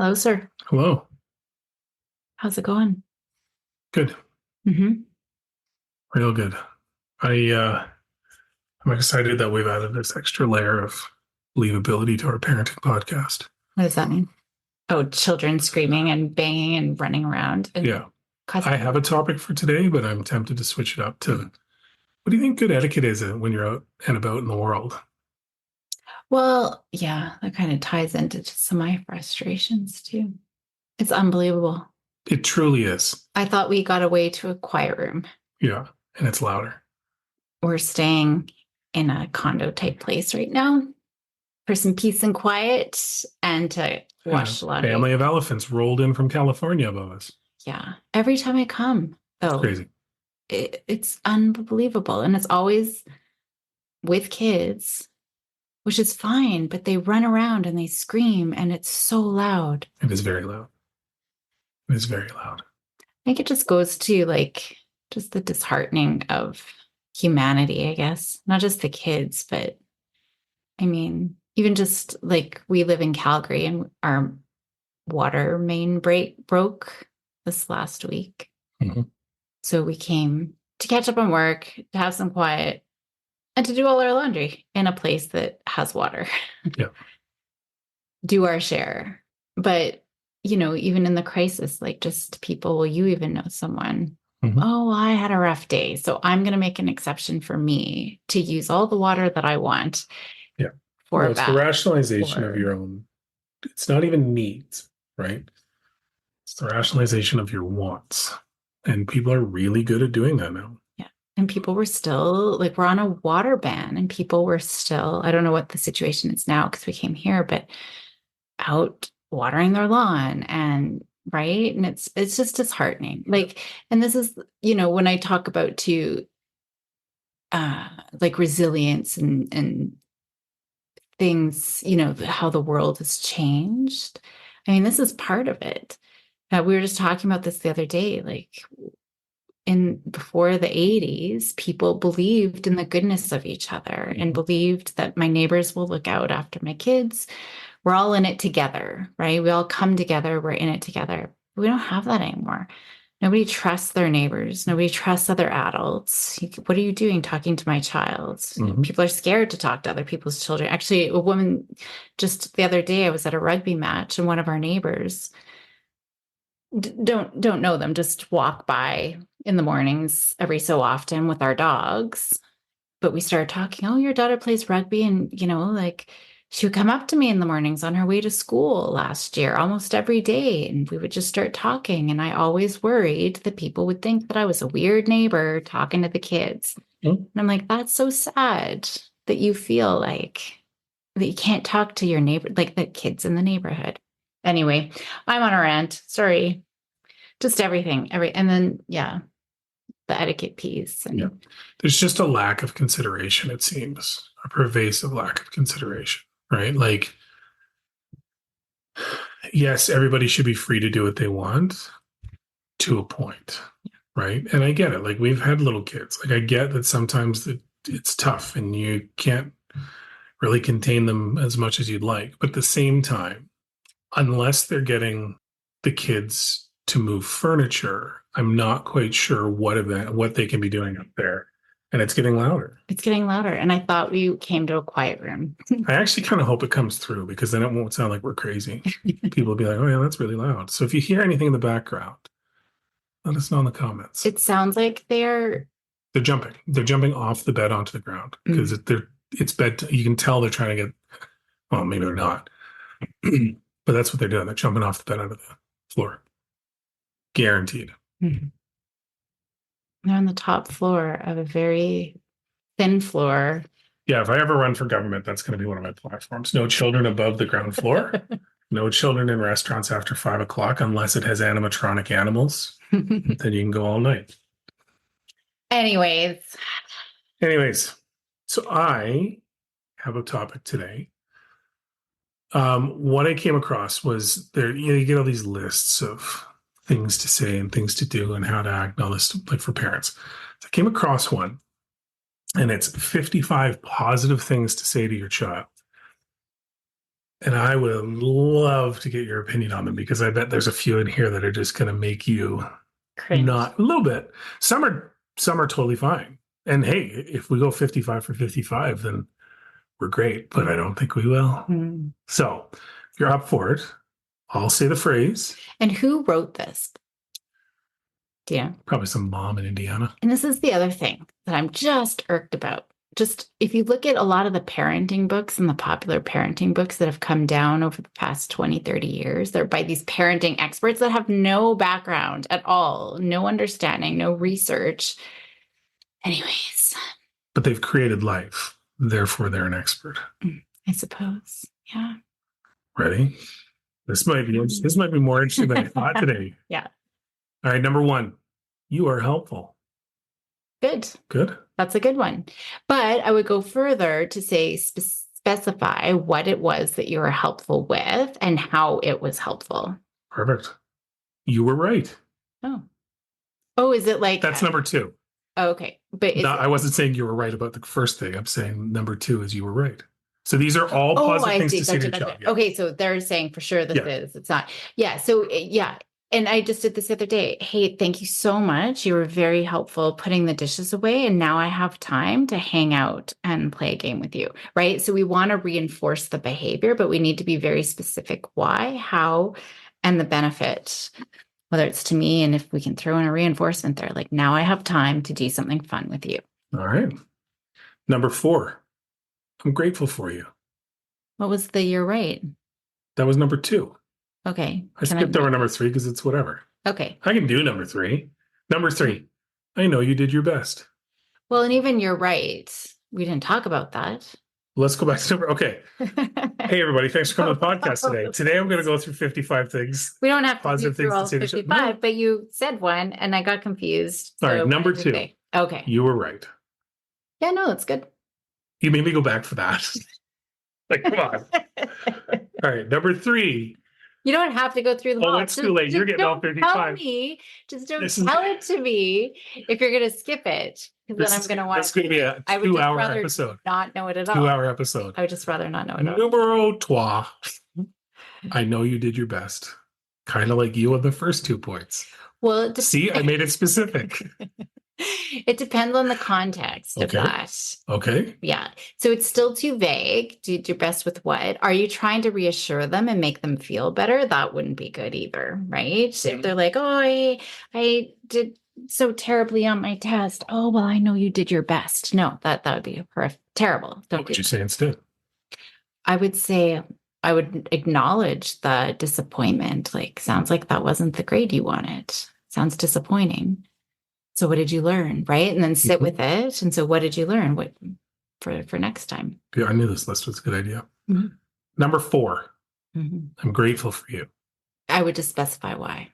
Hello, sir. Hello. How's it going? Good. Mm-hmm. Real good. I'm excited that we've added this extra layer of believability to our parenting podcast. What does that mean? Oh, children screaming and banging and running around and Yeah. causing. I have a topic for today, but I'm tempted to switch it up to what do you think good etiquette is when you're out and about in the world? Well, yeah, that kind of ties into just some of my frustrations too. It's unbelievable. It truly is. I thought we got away to a quiet room. Yeah. And it's louder. We're staying in a condo type place right now for some peace and quiet and to And a wash laundry. family of elephants rolled in from California above us. Yeah. Every time I come, It's though, crazy. it's unbelievable. And it's always with kids, which is fine, but they run around and they scream and it's so loud. It is very loud. It is very loud. I think it just goes to like just the disheartening of humanity, I guess. Not just the kids, but I mean, even just like we live in Calgary and our water main broke this last week. Mhm. So we came to catch up on work, to have some quiet, and to do all our laundry in a place that has water. Yeah. Do our share. But, even in the crisis, like just people, will you even know someone? Mhm. Oh, I had a rough day. So I'm going to make an exception for me to use all the water that I want Yeah. for Well, a it's the bath. rationalization of your own. It's not even needs, right? It's the rationalization of your wants. And people are really good at doing that now. Yeah. And people were still like, we're on a water ban, and people were still, I don't know what the situation is now because we came here, but out watering their lawn and right. And it's just disheartening. Like, and this is, when I talk about too, like resilience and things, how the world has changed. I mean, this is part of it. We were just talking about this the other day, like in before the 80s, people believed in the goodness of each other and believed that my neighbors will look out after my kids. We're all in it together, right? We all come together, we're in it together. We don't have that anymore. Nobody trusts their neighbors. Nobody trusts other adults. What are you doing talking to my child? Mhm. People are scared to talk to other people's children. Actually, a woman just the other day, I was at a rugby match, and one of our neighbors don't know them, just walk by in the mornings every so often with our dogs. But we started talking, oh, your daughter plays rugby. And, like she would come up to me in the mornings on her way to school last year, almost every day. And we would just start talking. And I always worried that people would think that I was a weird neighbor talking to the kids. Mhm. And I'm like, that's so sad that you feel like that you can't talk to your neighbor, like the kids in the neighborhood. Anyway, I'm on a rant. Sorry. Just everything. And then, yeah, the etiquette piece. And Yeah. There's just a lack of consideration, it seems, a pervasive lack of consideration, right? Like, yes, everybody should be free to do what they want to a point, right? And I get it. Like, we've had little kids. Like, I get that sometimes it's tough and you can't really contain them as much as you'd like. But at the same time, unless they're getting the kids to move furniture, I'm not quite sure what they can be doing up there. And it's getting louder. it's getting louder. And I thought we came to a quiet room. I actually kind of hope it comes through because then it won't sound like we're crazy. People will be like, oh, yeah, that's really loud. So if you hear anything in the background, let us know in the comments. It sounds like They're jumping. They're jumping off the bed onto the ground because it's bed. You can tell they're trying to get, well, maybe they're not, but that's what they're doing. They're jumping off the bed onto the floor. Guaranteed. Mhm. They're on the top floor of a very thin floor. Yeah, if I ever run for government, that's going to be one of my platforms. No children above the ground floor. No children in restaurants after 5 o'clock unless it has animatronic animals. Then you can go all night. Anyways, So I have a topic today. What I came across was you get all these lists of things to say and things to do and how to act and all this, like for parents. So I came across one, and it's 55 positive things to say to your child. And I would love to get your opinion on them because I bet there's a few in here that are just going to make you Cringe. not a little bit. Some are totally fine. And hey, if we go 55 for 55, then we're great, but I don't think we will. Mm. So if you're up for it, I'll say the phrase. And who wrote this? Do you know? Probably some mom in Indiana. And this is the other thing that I'm just irked about. Just if you look at a lot of the parenting books and the popular parenting books that have come down over the past 20, 30 years, they're by these parenting experts that have no background at all, no understanding, no research. Anyways, But they've created life. Therefore, they're an expert. I suppose. Yeah. Ready? This might be more interesting than I thought today. Yeah. All right, number 1. You are helpful. Good. Good. That's a good one. But I would go further to say specify what it was that you were helpful with and how it was helpful. Perfect. You were right. Oh. Oh, is it like That's number 2. Oh, okay. But I wasn't saying you were right about the first thing. I'm saying number 2 is you were right. So these are all positive things to say to your child. Yeah. Okay, so they're saying for sure it's not. Yeah. So yeah. And I just did this the other day. Hey, thank you so much. You were very helpful putting the dishes away. And now I have time to hang out and play a game with you. Right. So we want to reinforce the behavior, but we need to be very specific why, how, and the benefit, whether it's to me. And if we can throw in a reinforcement there, like now I have time to do something fun with you. All right. Number 4. I'm grateful for you. What was the you're right? That was number 2. Okay. I skipped over number 3 because it's whatever. Okay. I can do number 3. Number 3. I know you did your best. Well, and even you're right. We didn't talk about that. Let's go back to number. Okay. Hey, everybody. Thanks for coming to the podcast today. Today, I'm going to go through 55 things. We don't have to Positive do through all things to say to 55, but you said one and I got confused. All So right. Number 2. Okay. You were right. Yeah, no, that's good. You made me go back for that. Like, come on. All right. Number 3. You don't have to go through them all. It's too late. You're getting all 55. Just don't tell it to me if you're going to skip it. Because then I'm going to want. It's going to be a 2-hour episode. Not know it at all. 2-hour episode. I would just rather not know it at all. Numero 3. I know you did your best. Kind of like you on the first 2 points. Well, see, I made it specific. It depends on the context of that. Okay. Yeah. So it's still too vague. Do your best with what? Are you trying to reassure them and make them feel better? That wouldn't be good either, right? If they're like, oh, I did so terribly on my test. Oh, well, I know you did your best. No, that would be terrible. What would you say instead? I would say I would acknowledge the disappointment. Like, sounds like that wasn't the grade you wanted. Sounds disappointing. So what did you learn, right? And then sit with it. And so what did you learn? What for next time? Yeah, I knew this list was a good idea. Number 4. I'm grateful for you. I would just specify why.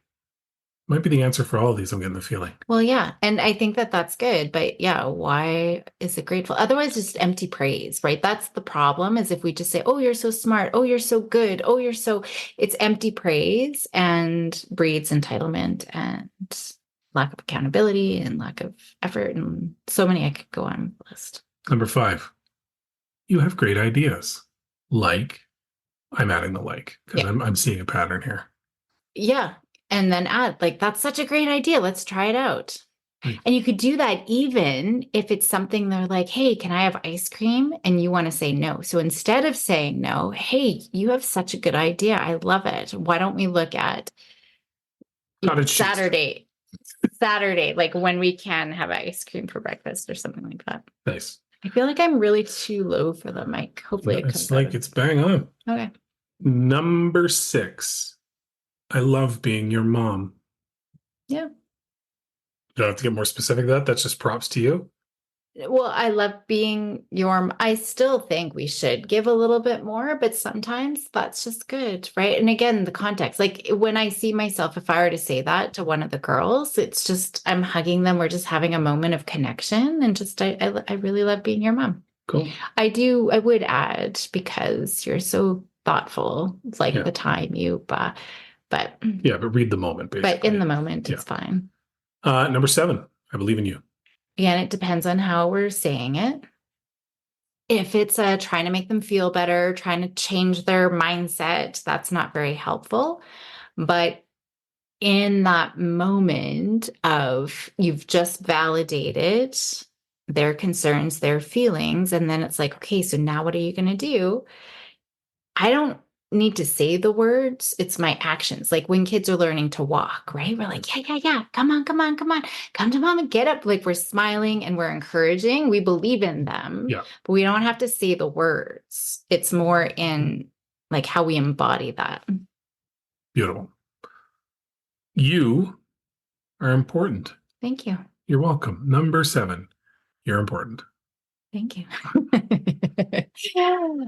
Might be the answer for all of these, I'm getting the feeling. Well, yeah. And I think that that's good. But yeah, why is it grateful? Otherwise, just empty praise, right? That's the problem is if we just say, oh, you're so smart. Oh, you're so good. Oh, it's empty praise and breeds entitlement and lack of accountability and lack of effort. And so many I could go on the list. Number 5. You have great ideas. Like, I'm adding the because I'm seeing a pattern here. Yeah. And then add, like, that's such a great idea. Let's try it out. And you could do that even if it's something they're like, hey, can I have ice cream? And you want to say no. So instead of saying no, hey, you have such a good idea. I love it. Why don't we look at Saturday, like when we can have ice cream for breakfast or something like that. Nice. I feel like I'm really too low for the mic. Hopefully it comes like it's bang on. Okay. Number 6. I love being your mom. Yeah. You don't have to get more specific than that. That's just props to you. Well, I love being I still think we should give a little bit more, but sometimes that's just good, right? And again, the context, like when I see myself, if I were to say that to one of the girls, it's just, I'm hugging them. We're just having a moment of connection and just, I really love being your mom. Cool. I would add, because you're so thoughtful, like the time but read the moment, basically. But in the moment, it's fine. Number 7, I believe in you. Again, it depends on how we're saying it. If it's trying to make them feel better, trying to change their mindset, that's not very helpful. But in that moment of you've just validated their concerns, their feelings, and then it's like, okay, so now what are you going to do? I don't need to say the words, it's my actions. Like when kids are learning to walk, right? We're like, yeah, yeah, yeah, come on, come on, come on, come to mom and get up. Like we're smiling and we're encouraging. We believe in them, Yeah. but we don't have to say the words. It's more in like how we embody that. Beautiful. You are important. Thank you. You're welcome. Number 7, you're important. Thank you.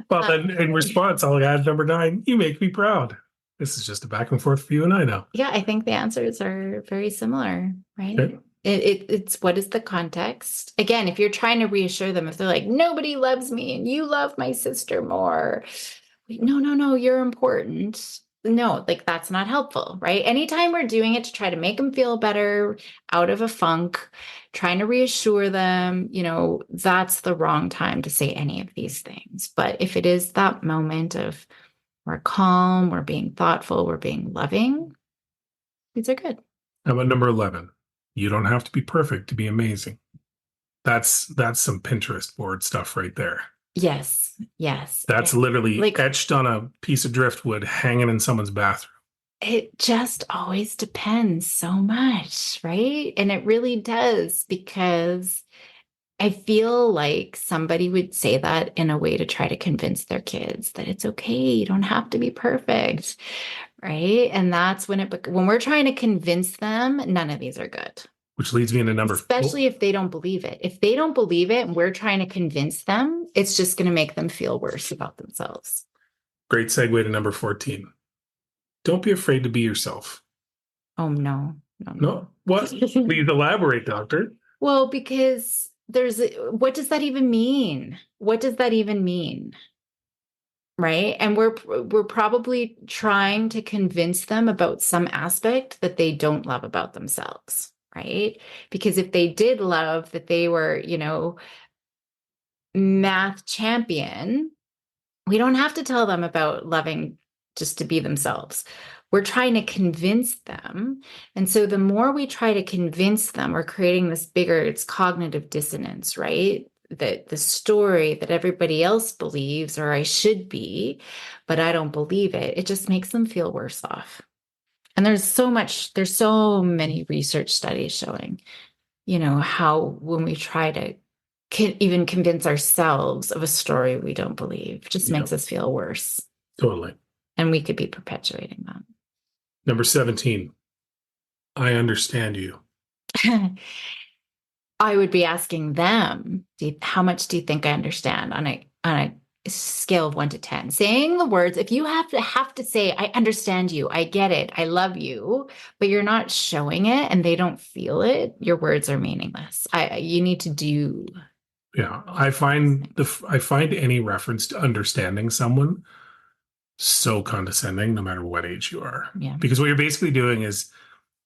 Well, then in response, I'll add number 9, you make me proud. This is just a back and forth for you and I now. Yeah, I think the answers are very similar, right? Okay. It's what is the context? Again, if you're trying to reassure them, if they're like, nobody loves me and you love my sister more. No, no, no, you're important. No, like that's not helpful, right? Anytime we're doing it to try to make them feel better out of a funk, trying to reassure them, that's the wrong time to say any of these things. But if it is that moment of we're calm, we're being thoughtful, we're being loving, these are good. How about number 11? You don't have to be perfect to be amazing. That's some Pinterest board stuff right there. Yes, yes. That's literally Like etched on a piece of driftwood hanging in someone's bathroom. it just always depends so much, right? And it really does because I feel like somebody would say that in a way to try to convince their kids that it's okay, you don't have to be perfect, right? And that's when we're trying to convince them, none of these are good. Which leads me into number 4. Especially if they don't believe it. If they don't believe it and we're trying to convince them, it's just going to make them feel worse about themselves. Great segue to number 14. Don't be afraid to be yourself. Oh, no, no, no. No? What? Please elaborate, doctor. Well, because what does that even mean? What does that even mean? Right? And we're probably trying to convince them about some aspect that they don't love about themselves, right? Because if they did love that they were, math champion, we don't have to tell them about loving just to be themselves. We're trying to convince them. And so the more we try to convince them, we're creating this bigger, it's cognitive dissonance, right? That the story that everybody else believes, or I should be, but I don't believe it, it just makes them feel worse off. And there's so many research studies showing, how when we try to even convince ourselves of a story we don't believe, just makes us feel worse. Totally. And we could be perpetuating that. Number 17. I understand you. I would be asking them, how much do you think I understand on a scale of 1 to 10? Saying the words, if you have to say, I understand you, I get it, I love you, but you're not showing it and they don't feel it, your words are meaningless. You need to do. Yeah, I find any reference to understanding someone so condescending, no matter what age you are. Yeah. Because what you're basically doing is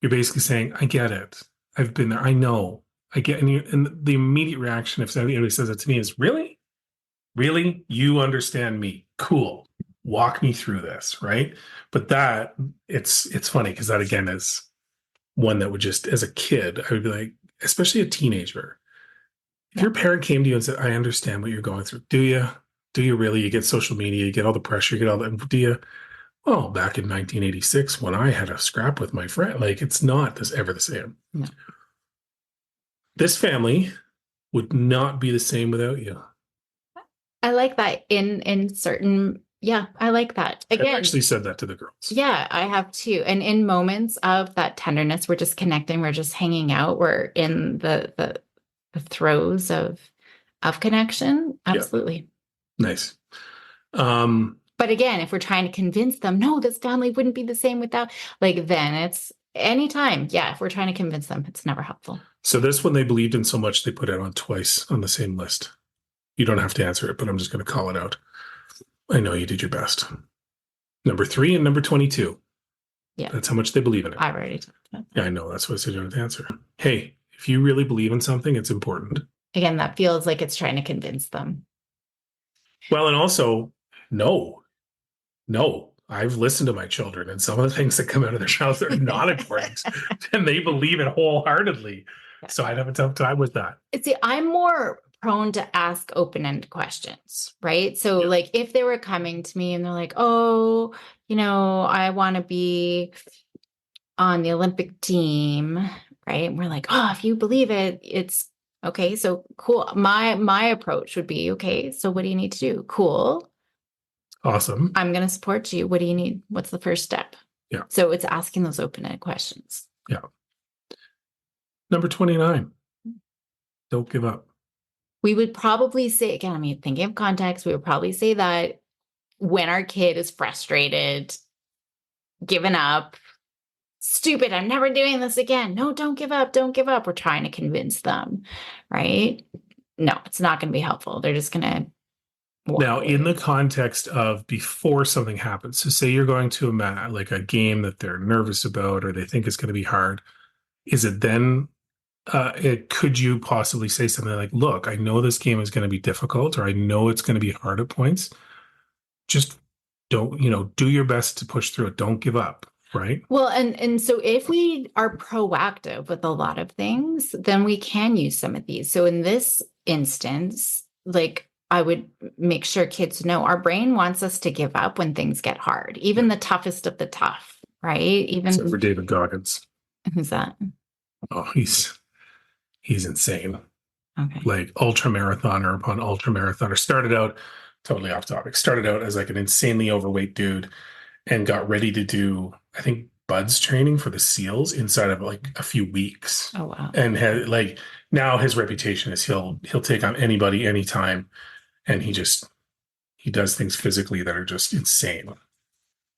you're basically saying, I get it. I've been there. I know. I get. And the immediate reaction if anybody says it to me is, really? Really? You understand me? Cool. Walk me through this, right? But it's funny because that again is one that would just, as a kid, I would be like, especially a teenager. If your parent came to you and said, I understand what you're going through, do you? Do you really? You get social media, you get all the pressure, you get all that. Do you? Well, back in 1986, when I had a scrap with my friend, like it's not ever the same. No. This family would not be the same without you. I like that in certain, yeah, I like that. Again, I've actually said that to the girls. Yeah, I have too. And in moments of that tenderness, we're just connecting, we're just hanging out, we're in the throes of connection. Absolutely. Yeah. Nice. But again, if we're trying to convince them, no, this family wouldn't be the same without, like then it's anytime. Yeah, if we're trying to convince them, it's never helpful. So this one they believed in so much they put it on twice on the same list. You don't have to answer it, but I'm just going to call it out. I know you did your best. Number 3 and number 22. Yeah. That's how much they believe in it. I've already talked about that. Yeah, I know. That's what I said you don't have to answer. Hey, if you really believe in something, it's important. Again, that feels like it's trying to convince them. Well, and also, no, no. I've listened to my children, and some of the things that come out of their mouths are not important, and they believe it wholeheartedly. Yeah. So I'd have a tough time with that. See, I'm more prone to ask open-ended questions, right? So, Yeah. like, if they were coming to me and they're like, "Oh, I want to be on the Olympic team," right? And we're like, "Oh, if you believe it, it's okay." So cool. My approach would be, "Okay, so what do you need to do?" Cool. Awesome. I'm going to support you. What do you need? What's the first step? Yeah. So it's asking those open-ended questions. Yeah. Number 29. Don't give up. We would probably say, again, I mean, thinking of context, we would probably say that when our kid is frustrated, given up, stupid, I'm never doing this again. No, don't give up. Don't give up. We're trying to convince them, right? No, it's not going to be helpful. They're just going to walk Now, in away. the context of before something happens, so say you're going to like a game that they're nervous about or they think it's going to be hard, is it then could you possibly say something like, look, I know this game is going to be difficult, or I know it's going to be hard at points. Just don't, do your best to push through it. Don't give up, right? Well, and so if we are proactive with a lot of things, then we can use some of these. So in this instance, like I would make sure kids know our brain wants us to give up when things get hard, even the toughest of the tough, right? Except for Even David Goggins. who's that? Oh, he's insane. Okay. Like ultra marathoner upon ultra marathoner. Started out totally off topic. Started out as like an insanely overweight dude and got ready to do, I think, buds training for the SEALs inside of like a few weeks. Oh wow. And had like now his reputation is he'll take on anybody anytime, and he does things physically that are just insane.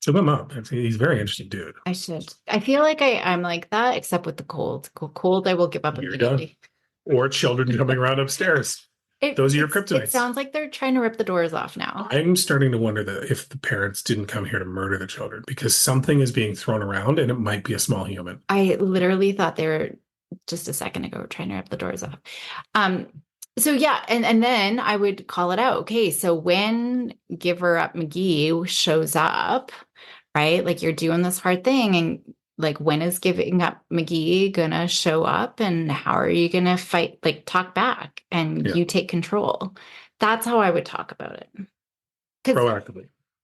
So look him up. He's a very interesting dude. I should. I feel like I'm like that, except with the cold. Cold, I will give up You're done. immediately. Or children coming around upstairs. Those are your kryptonites. It sounds like they're trying to rip the doors off now. I'm starting to wonder that if the parents didn't come here to murder the children because something is being thrown around and it might be a small human. I literally thought they were just a second ago trying to rip the doors off. Um, so yeah, and then I would call it out. Okay, so when Giver Up McGee shows up, right? Like you're doing this hard thing, and like when is Giving Up McGee gonna show up, and how are you gonna fight? Like talk back, and you take control. That's how I would talk about it.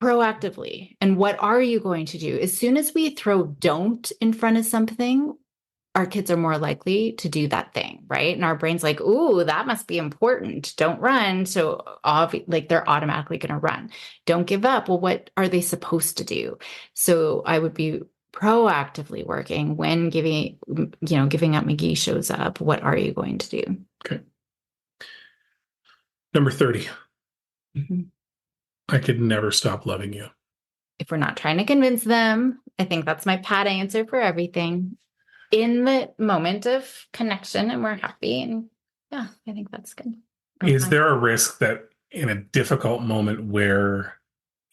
Proactively. And what are you going to do? As soon as we throw don't in front of something, our kids are more likely to do that thing, right? And our brain's like, ooh, that must be important. Don't run. So like they're automatically going to run. Don't give up. Well, what are they supposed to do? So I would be proactively working when Giving Up McGee shows up. What are you going to do? Okay. Number 30. Mm-hmm. I could never stop loving you. If we're not trying to convince them, I think that's my pat answer for everything. In the moment of connection and we're happy, and yeah, I think that's good. Is there a risk that in a difficult moment where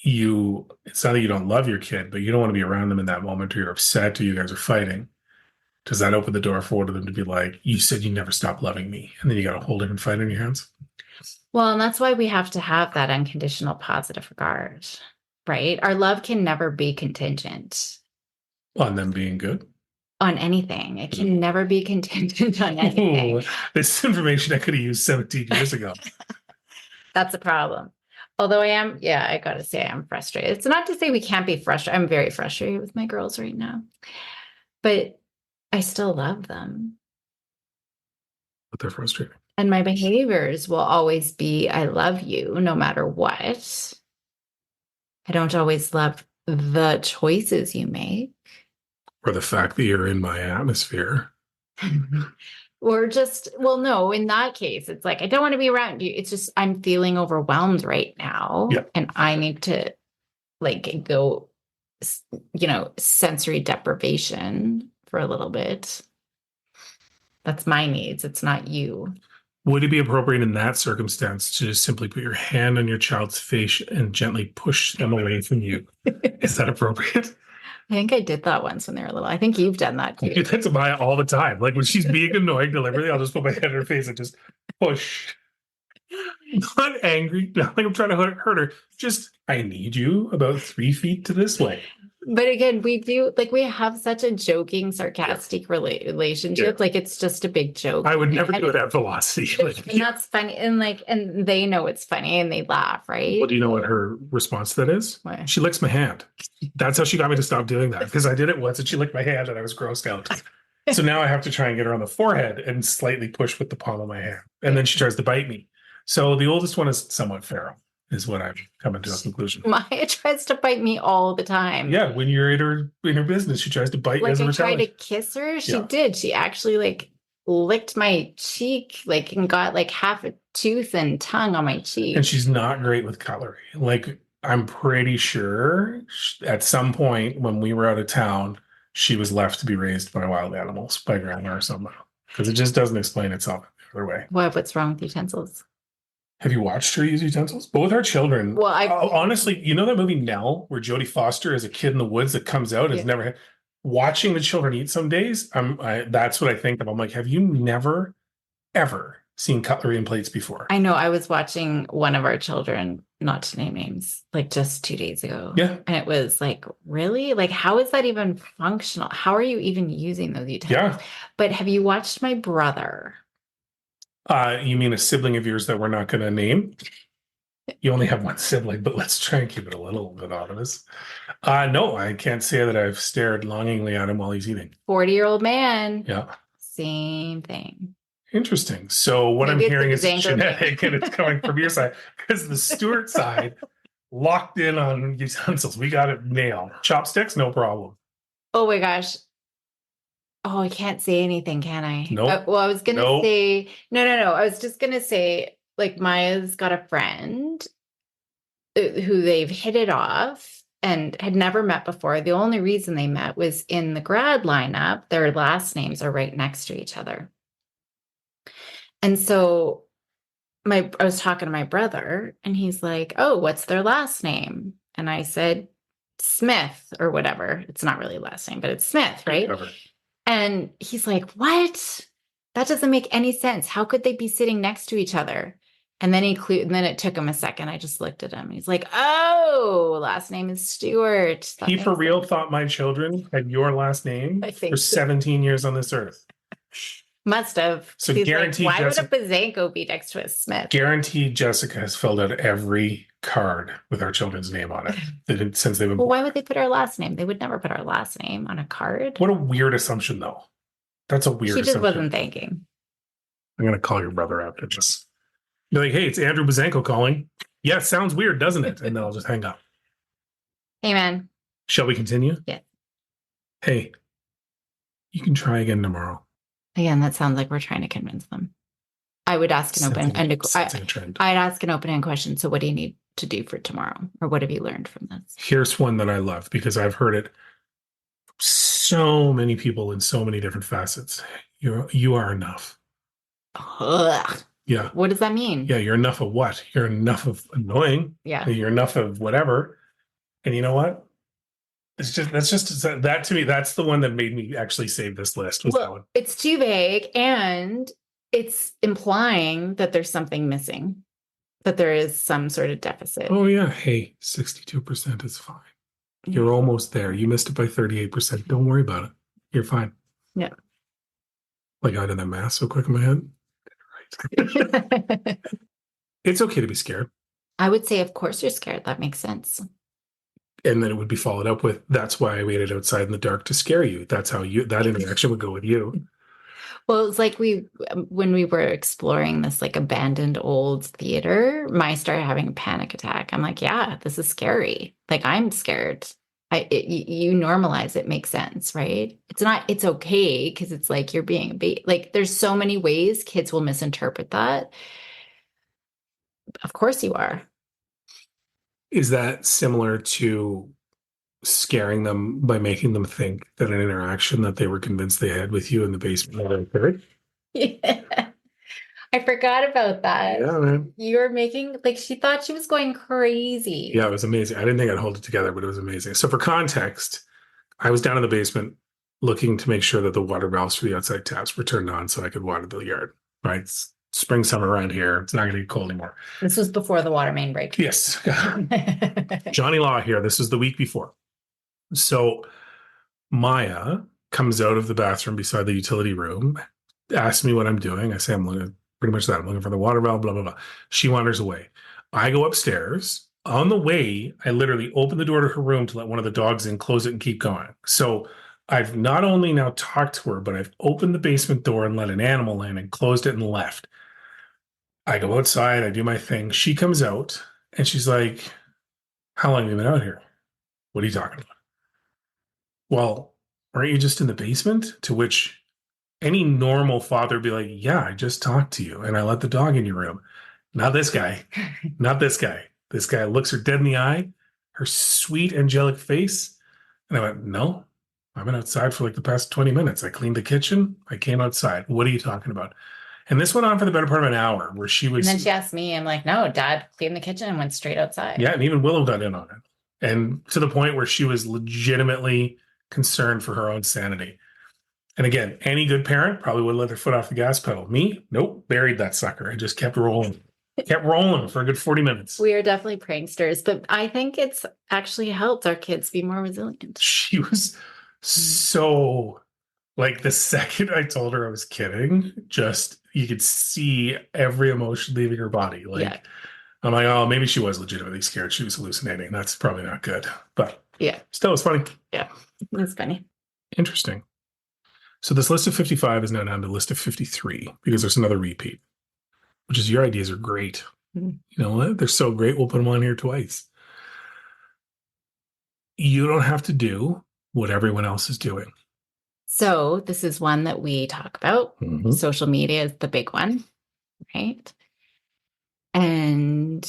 it's not that you don't love your kid, but you don't want to be around them in that moment, or you're upset, or you guys are fighting, does that open the door for one of them to be like, you said you never stop loving me, and then you got a whole different fight in your hands? Well, and that's why we have to have that unconditional positive regard, right? Our love can never be contingent on them being good. On anything. It can never be contingent on anything. Ooh, this information I could have used 17 years ago. That's a problem. Although I got to say, I'm frustrated. It's not to say we can't be frustrated. I'm very frustrated with my girls right now, but I still love them. But they're frustrating. And my behaviors will always be, I love you no matter what. I don't always love the choices you make. Or the fact that you're in my atmosphere. Or just, well, no, in that case, it's like, I don't want to be around you. It's just, I'm feeling overwhelmed right now. Yeah. And I need to like go, sensory deprivation for a little bit. That's my needs. It's not you. Would it be appropriate in that circumstance to just simply put your hand on your child's face and gently push them away from you? Is that appropriate? I think I did that once when they were little. I think you've done that too. I do that to Maya all the time. Like when she's being annoying deliberately, I'll just put my hand in her face and just push. Not angry, not like I'm trying to hurt her. Just, I need you about 3 feet to this way. But again, we do like we have such a joking, Yeah. sarcastic Yeah. relationship. Like it's just a big joke. I would never And, do it at velocity. Like, and that's funny. And like, and they know it's funny and they laugh, right? well, do you know what her response to that is? What? She licks my hand. That's how she got me to stop doing that because I did it once and she licked my hand and I was grossed out. So now I have to try and get her on the forehead and slightly push with the palm of my hand. And then she tries to bite me. So the oldest one is somewhat feral, is what I've come to a conclusion. Maya tries to bite me all the time. Yeah, when you're in her business, she tries to bite you Like as a I tried to retaliation. kiss her. She Yeah. did. She actually like licked my cheek, like and got like half a tooth and tongue on my cheek. And she's not great with cutlery. Like I'm pretty sure at some point when we were out of town, she was left to be raised by wild animals by grandma or something. Because it just doesn't explain itself the other way. What's wrong with utensils? Have you watched her use utensils? Both our children. Well, honestly, you know that movie Nell, where Jodie Foster is a kid in the woods that comes out and has never had. Watching the children eat some days, that's what I think of. I'm like, have you never, ever seen cutlery and plates before? I know. I was watching one of our children, not to name names, like just 2 days ago. Yeah. And it was like, really? Like, how is that even functional? How are you even using those utensils? Yeah. But have you watched my brother? You mean a sibling of yours that we're not going to name? You only have one sibling, but let's try and keep it a little bit anonymous. No, I can't say that I've stared longingly at him while he's eating. 40-year-old man. Yeah. Same thing. Interesting. So what Maybe I'm hearing is Zanko genetic and it's coming from your side because the Stewart side locked in on utensils. We got it nailed. Chopsticks, no problem. Oh my gosh. Oh, I can't say anything, can I? Nope. Well, I was going to Nope. say, no. I was just going to say, like, Maya's got a friend who they've hit it off and had never met before. The only reason they met was in the grad lineup. Their last names are right next to each other. And so I was talking to my brother and he's like, oh, what's their last name? And I said, Smith or whatever. It's not really last name, but it's Smith, right? Whatever. And he's like, what? That doesn't make any sense. How could they be sitting next to each other? And then and then it took him a second. I just looked at him. He's like, oh, last name is Stewart. He for real thought my children had your last name for 17 years on this earth. Must have. So he's guaranteed. Like, why would a Bazanko be next to a Smith? Guaranteed Jessica has filled out every card with our children's name on it since they've been Well, born. why would they put our last name? They would never put our last name on a card. What a weird assumption, though. That's a weird assumption. He just assumption. wasn't thinking. I'm going to call your brother after this. You're like, hey, it's Andrew Bazanko calling. Yeah, it sounds weird, doesn't it? And then I'll just hang up. Hey, man. Shall we continue? Yeah. Hey, you can try again tomorrow. Again, that sounds like we're trying to convince them. I would ask an open-ended I'd ask an open-ended question. So what do you need to do for tomorrow? Or what have you learned from this? Here's one that I love because I've heard it from so many people in so many different facets. You are enough. Ugh. Yeah. What does that mean? Yeah, you're enough of what? You're enough of annoying. Yeah. You're enough of whatever. And you know what? That to me, that's the one that made me actually save this list. Was that one? It's too vague and it's implying that there's something missing, that there is some sort of deficit. Oh yeah. Hey, 62% is fine. You're almost there. You missed it by 38%. Don't worry about it. You're fine. Yeah. Like I did that math so quick in my head. Right. It's okay to be scared. I would say, of course you're scared. That makes sense. And then it would be followed up with, that's why I waited outside in the dark to scare you. That's how that interaction would go with you. Well, it's like when we were exploring this like abandoned old theater, Maya started having a panic attack. I'm like, yeah, this is scary. Like I'm scared. You normalize it, makes sense, right? It's okay because it's like you're being a baby. Like there's so many ways kids will misinterpret that. Of course you are. Is that similar to scaring them by making them think that an interaction that they were convinced they had with you in the basement never occurred? Yeah. I forgot about that. Yeah, man. You were making, like, she thought she was going crazy. Yeah, it was amazing. I didn't think I'd hold it together, but it was amazing. So for context, I was down in the basement looking to make sure that the water valves for the outside taps were turned on so I could water the yard, right? spring, summer around here. It's not going to get cold anymore. This was before the water main break. Yes. Johnny Law here. This is the week before. So Maya comes out of the bathroom beside the utility room, asks me what I'm doing. I say, I'm looking pretty much that. I'm looking for the water valve, blah, blah, blah. She wanders away. I go upstairs. On the way, I literally open the door to her room to let one of the dogs in, close it, and keep going. So I've not only now talked to her, but I've opened the basement door and let an animal in and closed it and left. I go outside, I do my thing. She comes out and she's like, how long have you been out here? What are you talking about? Well, aren't you just in the basement? To which any normal father would be like, yeah, I just talked to you and I let the dog in your room. Not this guy. Not this guy. This guy looks her dead in the eye, her sweet, angelic face. And I went, no, I've been outside for like the past 20 minutes. I cleaned the kitchen. I came outside. What are you talking about? And this went on for the better part of an hour where she was. And then she asked me, I'm like, no, Dad cleaned the kitchen and went straight outside. Yeah. And even Willow got in on it. And to the point where she was legitimately concerned for her own sanity. And again, any good parent probably would let their foot off the gas pedal. Me, nope, buried that sucker. I just kept rolling. Kept rolling for a good 40 minutes. We are definitely pranksters, but I think it's actually helped our kids be more resilient. She was so, like, the second I told her I was kidding, just you could see every emotion leaving her body. Like, yeah. I'm like, oh, maybe she was legitimately scared. She was hallucinating. That's probably not good. But yeah, still, it's funny. Yeah, it's funny. Interesting. So this list of 55 is now down to a list of 53 because there's another repeat, which is your ideas are great. Mm-hmm. You know what? They're so great. We'll put them on here twice. You don't have to do what everyone else is doing. So this is one that we talk about. Mm-hmm. Social media is the big one, right? And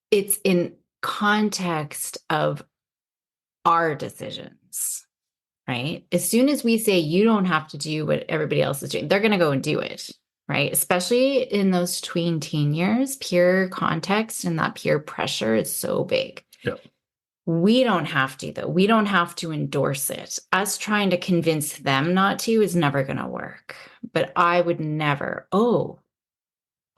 it's in context of our decisions, right? As soon as we say you don't have to do what everybody else is doing, they're going to go and do it, right? Especially in those tween teen years, peer context and that peer pressure is so big. Yeah. We don't have to, though. We don't have to endorse it. Us trying to convince them not to is never going to work. But I would never, all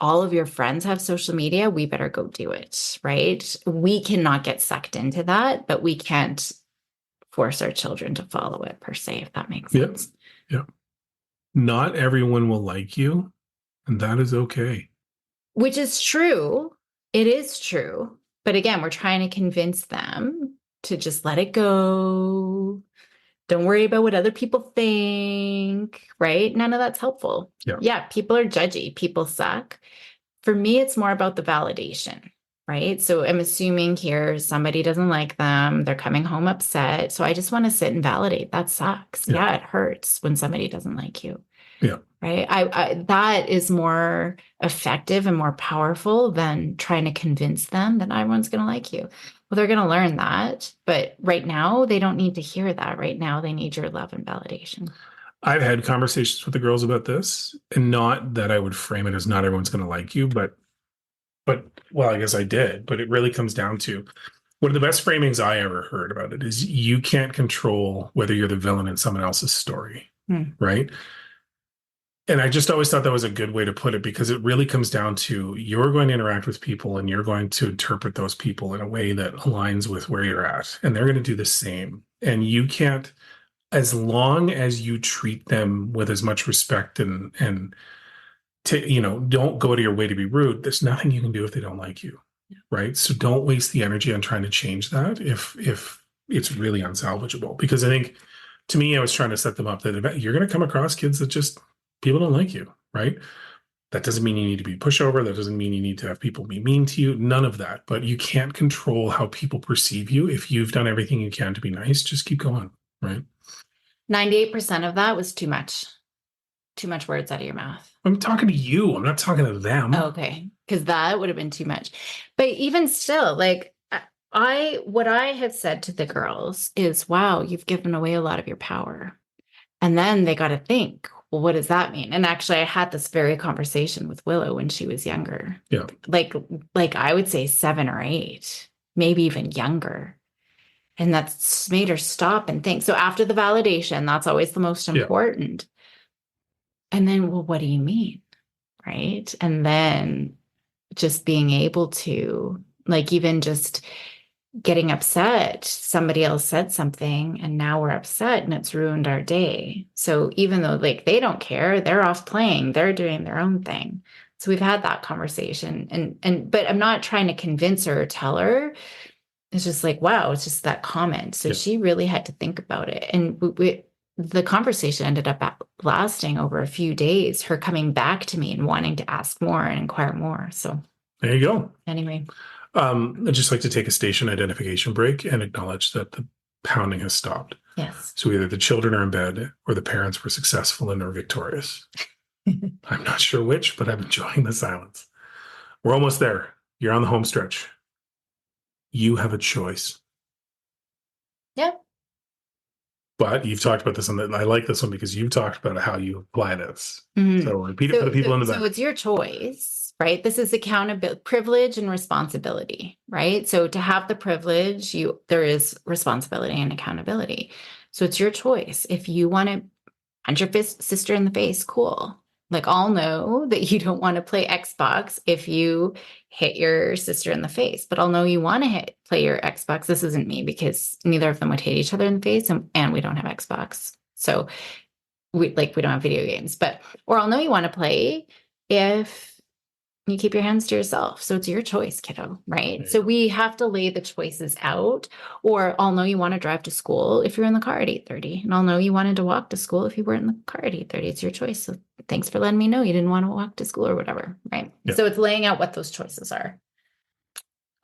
of your friends have social media, we better go do it, right? We cannot get sucked into that, but we can't force our children to follow it per se, if that makes sense. Yeah. Not everyone will like you, and that is okay. Which is true. It is true. But again, we're trying to convince them to just let it go. Don't worry about what other people think, right? None of that's helpful. Yeah, people are judgy. People suck. For me, it's more about the validation, right? So I'm assuming here somebody doesn't like them. They're coming home upset. So I just want to sit and validate. That sucks. Yeah, it hurts when somebody doesn't like you. Yeah. Right. I that is more effective and more powerful than trying to convince them that everyone's going to like you. Well, they're going to learn that. But right now, they don't need to hear that. Right now, they need your love and validation. I've had conversations with the girls about this, and not that I would frame it as not everyone's going to like you, but well, I guess I did. But it really comes down to one of the best framings I ever heard about it is you can't control whether you're the villain in someone else's story. Right. And I just always thought that was a good way to put it because it really comes down to you're going to interact with people and you're going to interpret those people in a way that aligns with where you're at. And they're going to do the same. And you can't, as long as you treat them with as much respect and don't go to your way to be rude, there's nothing you can do if they don't like you. Right. So don't waste the energy on trying to change that if it's really unsalvageable. Because I think to me, I was trying to set them up that you're going to come across kids that just people don't like you, right? That doesn't mean you need to be pushover. That doesn't mean you need to have people be mean to you. None of that. But you can't control how people perceive you. If you've done everything you can to be nice, just keep going, right? 98% of that was too much. Too much words out of your mouth. I'm talking to you. I'm not talking to them. Okay. Because that would have been too much. But even still, like, what I have said to the girls is, wow, you've given away a lot of your power. And then they got to think, well, what does that mean? And actually, I had this very conversation with Willow when she was younger. Yeah. Like I would say 7 or 8, maybe even younger. And that's made her stop and think. So after the validation, that's always the most important. And then, well, what do you mean? Right. And then just being able to, like, even just getting upset, somebody else said something and now we're upset and it's ruined our day. So even though like they don't care, they're off playing, they're doing their own thing. So we've had that conversation and but I'm not trying to convince her or tell her. It's just like, wow, it's just that comment. So Yeah. she really had to think about it. And the conversation ended up lasting over a few days, her coming back to me and wanting to ask more and inquire more. So There you go. anyway, I'd just like to take a station identification break and acknowledge that the pounding has stopped. yes. So either the children are in bed or the parents were successful and are victorious. I'm not sure which, but I'm enjoying the silence. We're almost there. You're on the home stretch. You have a choice. Yeah. But you've talked about this, and I like this one because you've talked about how you apply this. Mhm. So repeat it for the people in the back. So it's your choice, right? This is accountability, privilege and responsibility, right? So to have the privilege, there is responsibility and accountability. So it's your choice. If you want to punch your sister in the face, cool. Like I'll know that you don't want to play Xbox if you hit your sister in the face, but I'll know you want to play your Xbox. This isn't me because neither of them would hit each other in the face, and we don't have Xbox. So we don't have video games, but or I'll know you want to play if you keep your hands to yourself. So it's your choice, kiddo, right? So we have to lay the choices out. Or I'll know you want to drive to school if you're in the car at 8:30. And I'll know you wanted to walk to school if you weren't in the car at 8:30. It's your choice. So thanks for letting me know you didn't want to walk to school or whatever, right? Yeah. So it's laying out what those choices are.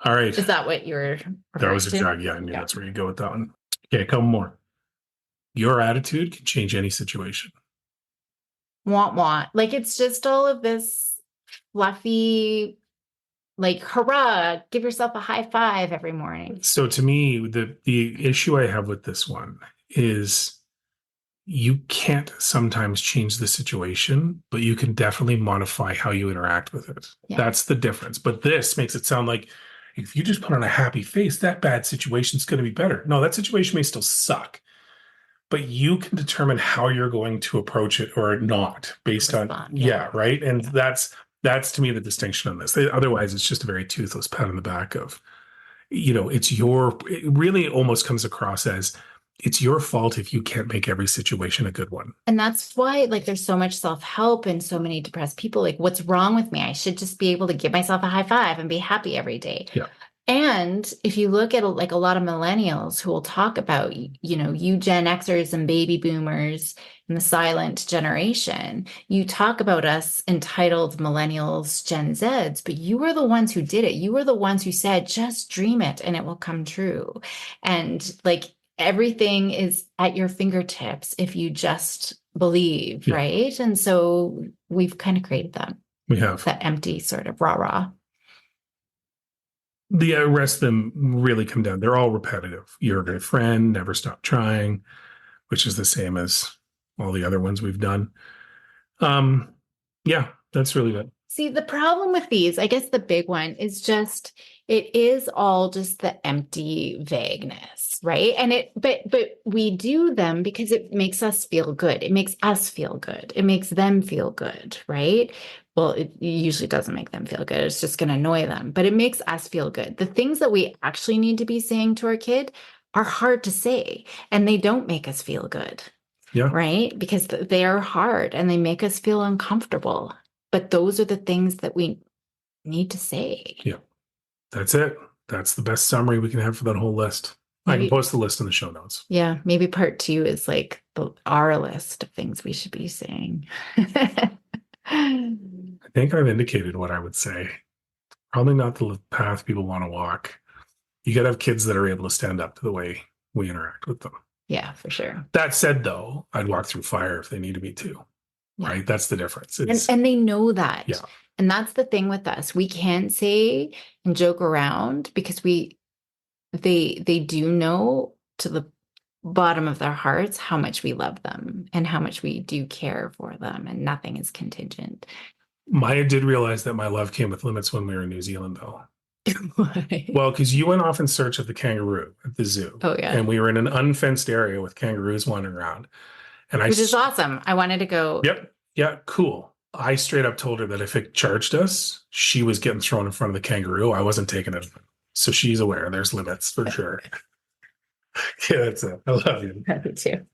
All right. Is that what you're That was exactly, yeah, I knew that's where you go with that one. Okay, a couple more. Your attitude can change any situation. Want. Like it's just all of this fluffy, like, hurrah, give yourself a high five every morning. So to me, the issue I have with this one is you can't sometimes change the situation, but you can definitely modify how you interact with it. Yeah. That's the difference. But this makes it sound like if you just put on a happy face, that bad situation is going to be better. No, that situation may still suck, but you can determine how you're going to approach it or not based on, right? And that's to me the distinction on this. Otherwise, it's just a very toothless pat on the back of, it really almost comes across as it's your fault if you can't make every situation a good one. And that's why, like, there's so much self-help and so many depressed people. Like, what's wrong with me? I should just be able to give myself a high five and be happy every day. Yeah. And if you look at like a lot of millennials who will talk about, you Gen Xers and baby boomers and the silent generation, you talk about us entitled millennials, Gen Zs, but you were the ones who did it. You were the ones who said, just dream it and it will come true. And like everything is at your fingertips if you just believe, right? And so we've kind of created that. We have that empty sort of rah-rah. The rest of them really come down. They're all repetitive. You're a good friend, never stop trying, which is the same as all the other ones we've done. Yeah, that's really it. See, the problem with these, I guess the big one is just, it is all just the empty vagueness, right? And but we do them because it makes us feel good. It makes us feel good. It makes them feel good, right? Well, it usually doesn't make them feel good. It's just going to annoy them, but it makes us feel good. The things that we actually need to be saying to our kid are hard to say, and they don't make us feel good. Yeah. Right? Because they are hard and they make us feel uncomfortable. But those are the things that we need to say. Yeah. That's it. That's the best summary we can have for that whole list. Maybe, I can post the list in the show notes. Yeah. Maybe part 2 is like our list of things we should be saying. I think I've indicated what I would say. Probably not the path people want to walk. You got to have kids that are able to stand up to the way we interact with them. Yeah, for sure. That said, though, I'd walk through fire if they needed me to. Yeah. Right? That's the difference. And they know that. Yeah. And that's the thing with us. We can't say and joke around because they do know to the bottom of their hearts how much we love them and how much we do care for them, and nothing is contingent. Maya did realize that my love came with limits when we were in New Zealand, though. Why? Well, because you went off in search of the kangaroo at the zoo. Oh, yeah. And we were in an unfenced area with kangaroos wandering around. And Which is awesome. I wanted to go Yeah, cool. I straight up told her that if it charged us, she was getting thrown in front of the kangaroo. I wasn't taking it. So she's aware there's limits for sure. Yeah, that's it. I love you. Me too.